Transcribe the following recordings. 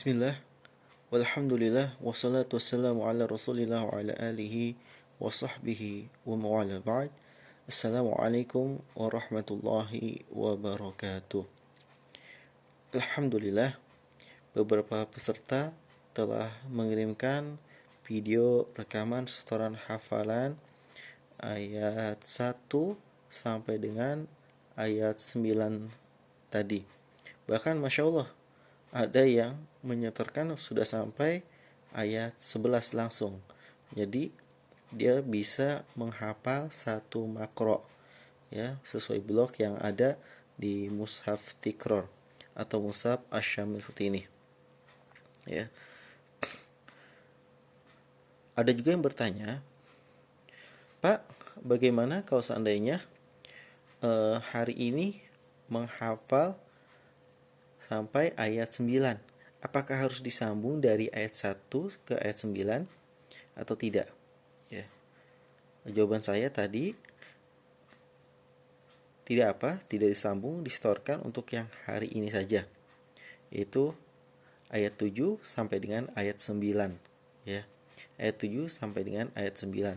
Bismillah, walhamdulillah, wassalatu wassalamu ala rasulillah wa ala alihi wa sahbihi wa mawala ba'd. Assalamualaikum warahmatullahi wabarakatuh. Alhamdulillah, beberapa peserta telah mengirimkan video rekaman setoran hafalan ayat 1 sampai dengan ayat 9 tadi. Bahkan Masya Allah, ada yang menyetorkan sudah sampai ayat 11 langsung. Jadi dia bisa menghafal satu makro, ya, sesuai blok yang ada di mushaf Tikror atau mushaf Asy-Syamil seperti ini. Ya. Ada juga yang bertanya, Pak, bagaimana kalau seandainya hari ini menghafal sampai ayat 9? Apakah harus disambung dari ayat 1 ke ayat 9 atau tidak? Ya. Jawaban saya tadi tidak disambung, disetorkan untuk yang hari ini saja. Yaitu ayat 7 sampai dengan ayat 9, ya. Ayat 7 sampai dengan ayat 9.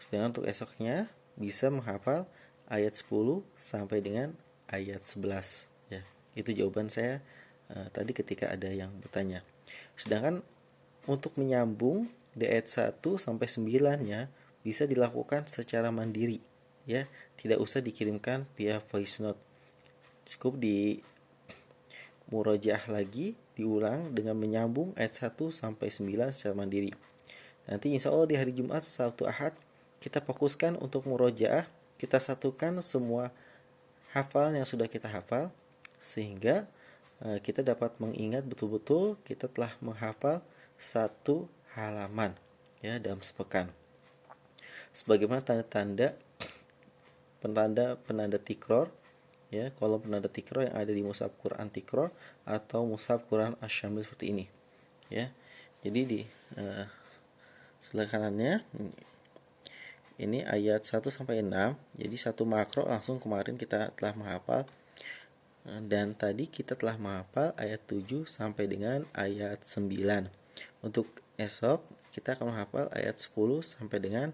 Sedangkan untuk esoknya bisa menghafal ayat 10 sampai dengan ayat 11, ya. Itu jawaban saya tadi ketika ada yang bertanya. Sedangkan untuk menyambung di ayat 1 sampai 9-nya bisa dilakukan secara mandiri, ya. Tidak usah dikirimkan via voice note. Cukup di murojaah lagi, diulang dengan menyambung ayat 1 sampai 9 secara mandiri. Nanti insya Allah di hari Jumat, Sabtu, Ahad kita fokuskan untuk murojaah, kita satukan semua hafalan yang sudah kita hafal sehingga kita dapat mengingat betul-betul kita telah menghafal satu halaman, ya, dalam sepekan. Sebagaimana penanda tikror, ya, kolom penanda tikror yang ada di mushaf Quran Tikror atau mushaf Quran Asy-Syamil seperti ini, ya. Jadi di sebelah kanannya ini ayat 1 sampai 6. Jadi satu makro langsung kemarin kita telah menghafal. Dan tadi kita telah menghafal ayat 7 sampai dengan ayat 9. Untuk esok kita akan menghafal ayat 10 sampai dengan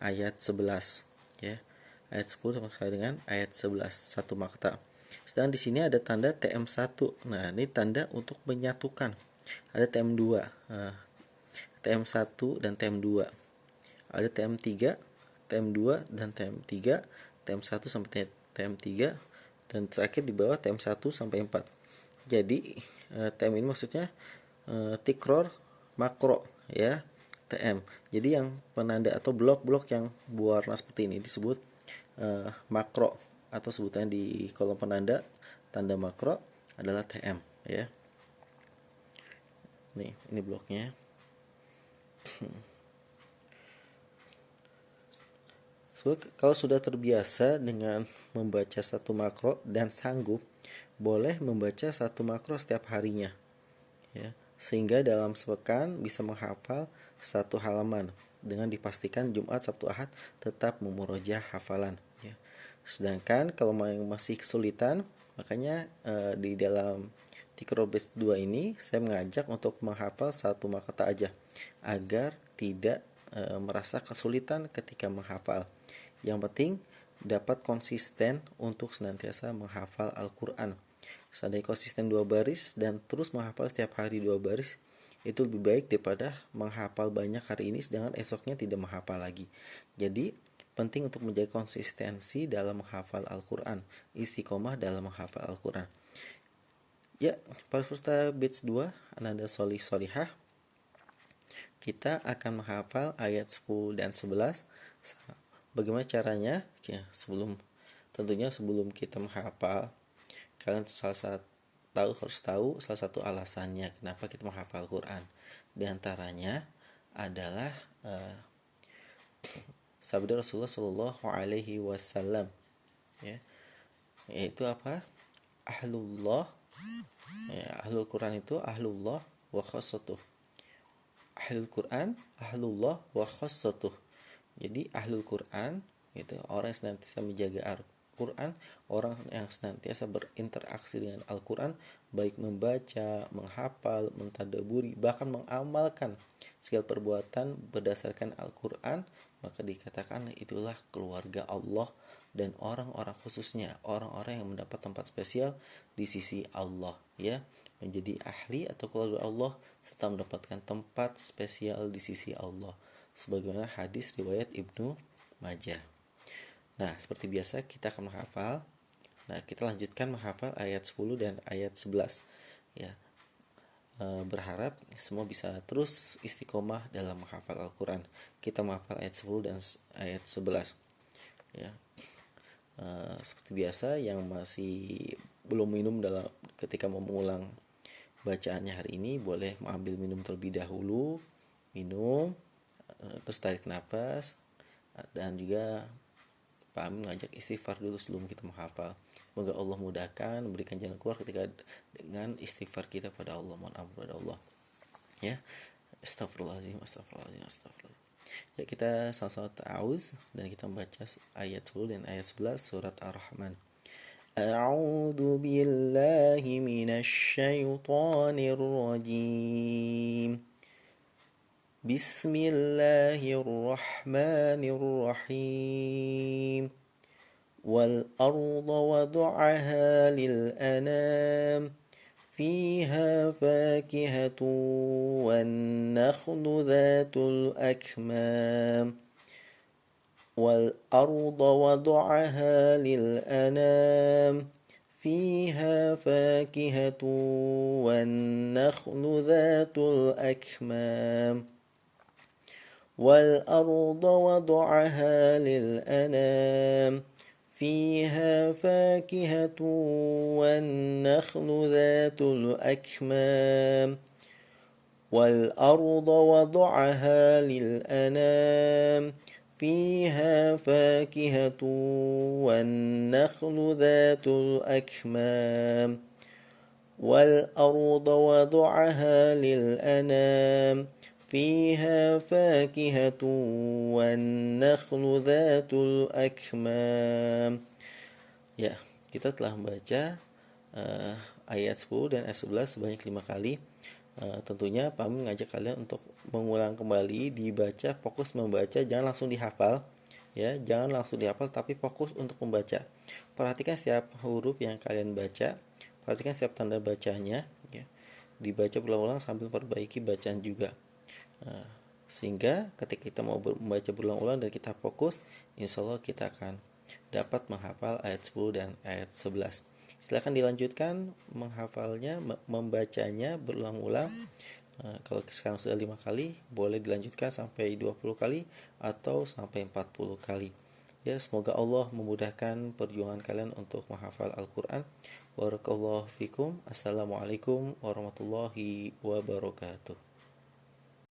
ayat 11, ya. Ayat 10 sampai dengan ayat 11, satu makta. Sedangkan di sini ada tanda TM1. Nah, ini tanda untuk menyatukan. Ada TM2. TM1 dan TM2. Ada TM3, TM2 dan TM3, TM1 sampai TM3, dan terakhir di bawah TM1 sampai 4. Jadi TM ini maksudnya tikror makro, ya, TM. Jadi yang penanda atau blok-blok yang berwarna seperti ini disebut makro, atau sebutannya di kolom penanda tanda makro adalah TM, ya. Nih, ini bloknya. So, kalau sudah terbiasa dengan membaca satu makro dan sanggup, boleh membaca satu makro setiap harinya, ya, sehingga dalam sepekan bisa menghafal satu halaman dengan dipastikan Jumat, Sabtu, Ahad tetap memurojah hafalan, ya. Sedangkan kalau masih kesulitan, makanya di dalam Tikror Base 2 ini saya mengajak untuk menghafal satu makta aja agar tidak merasa kesulitan ketika menghafal. Yang penting dapat konsisten untuk senantiasa menghafal Al-Quran. Seandainya konsisten 2 baris dan terus menghafal setiap hari 2 baris, itu lebih baik daripada menghafal banyak hari ini sedangkan esoknya tidak menghafal lagi. Jadi penting untuk menjaga konsistensi dalam menghafal Al-Quran, istiqomah dalam menghafal Al-Quran. Ya, para peserta batch 2 Ananda Solih Solihah, kita akan menghafal ayat 10 dan 11. Bagaimana caranya? Ya, tentunya sebelum kita menghafal, kalian harus tahu salah satu alasannya kenapa kita menghafal Quran. Di antaranya adalah sabda Rasulullah Shallallahu Alaihi Wasallam, ya, yaitu apa? Ahlullah, ya, ahlul Quran itu ahlullah wa khassatuh. Ahlul Quran, ahlullah wa khassatuh. Jadi ahlul Quran itu orang yang senantiasa menjaga Quran, orang yang senantiasa berinteraksi dengan Al-Quran, baik membaca, menghafal, mentadaburi, bahkan mengamalkan segala perbuatan berdasarkan Al-Quran, maka dikatakan itulah keluarga Allah dan orang-orang khususnya, orang-orang yang mendapat tempat spesial di sisi Allah, ya, menjadi ahli atau keluarga Allah serta mendapatkan tempat spesial di sisi Allah, sebagaimana hadis riwayat Ibnu Majah. Nah, seperti biasa kita akan menghafal. Nah, kita lanjutkan menghafal ayat 10 dan ayat 11. Ya, berharap semua bisa terus istiqomah dalam menghafal Al-Quran. Kita menghafal ayat 10 dan ayat 11. Ya, seperti biasa yang masih belum minum ketika mau mengulang bacaannya hari ini boleh mengambil minum terlebih dahulu, minum, terus tarik nafas, dan juga Pak Amin ngajak istighfar dulu sebelum kita menghafal. Semoga Allah mudahkan, memberikan jalan keluar ketika dengan istighfar kita pada Allah, mohon ampun pada Allah. Ya, astagfirullahaladzim, astagfirullahaladzim, astagfirullahaladzim. Ya, kita sama-sama ta'awuz dan kita membaca ayat 10 dan ayat 11 surat Ar-Rahman. A'udzu billahi minasyaitonir rajim. Bismillahirrahmanirrahim. والأرض وضعها للأنام فيها فاكهة والنخل ذات الأكمام والأرض وضعها للأنام فيها فاكهة والنخل ذات الأكمام والأرض وضعها للأنام فيها فاكهة والنخل ذات الأكمام والأرض وضعها للأنام فيها فاكهة والنخل ذات الأكمام والأرض وضعها للأنام فيها فاكهة والنخل ذات الأكمام. Ya, kita telah membaca ayat 10 dan ayat 11 sebanyak 5 kali. Tentunya Pak Amin mengajak kalian untuk mengulang kembali, dibaca, fokus membaca, jangan langsung dihafal. Ya, jangan langsung dihafal tapi fokus untuk membaca. Perhatikan setiap huruf yang kalian baca, perhatikan setiap tanda bacanya, ya. Dibaca berulang-ulang sambil perbaiki bacaan juga. Sehingga ketika kita mau membaca berulang-ulang dan kita fokus, insya Allah kita akan dapat menghafal ayat 10 dan ayat 11. Silakan dilanjutkan menghafalnya, membacanya berulang-ulang. Kalau sekarang sudah 5 kali, boleh dilanjutkan sampai 20 kali atau sampai 40 kali. Ya, semoga Allah memudahkan perjuangan kalian untuk menghafal Al-Quran. Barakallahu fikum. Assalamualaikum warahmatullahi wabarakatuh.